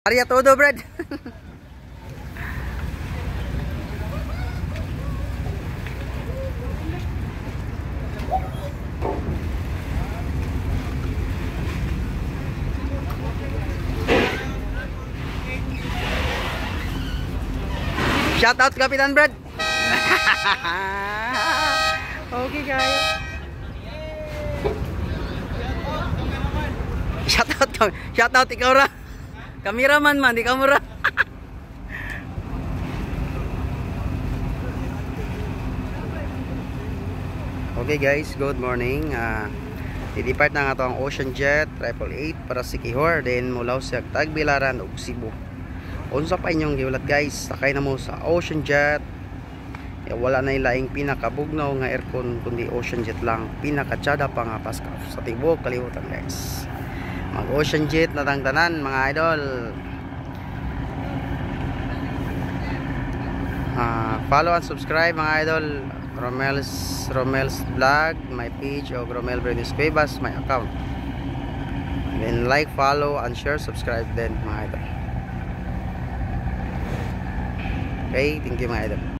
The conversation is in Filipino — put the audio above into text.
Arya todo, Brad. Shout out Kapitan Brad. Okay guys. Shout out ikaw ra. Cameraman man di kamera. Okay guys, good morning. Didepart na nga to ang Ocean Jet 888 para sa Sikihor, then mulaw sa Tagbilaran ug Cebu. Unsa pa inyong giulat guys, sakay na mo sa Ocean Jet. Wala na ilaing pinakabugnaw nga aircon kundi Ocean Jet lang. Pinakatsada pa nga paska sa tibok kalibutan guys. Mag Ocean Jet na tanan mga idol. Follow and subscribe mga idol. Romel's vlog, my page o Romel Brindis Cuevas, my account. Then like, follow and share, subscribe din mga idol. Okay, thank you mga idol.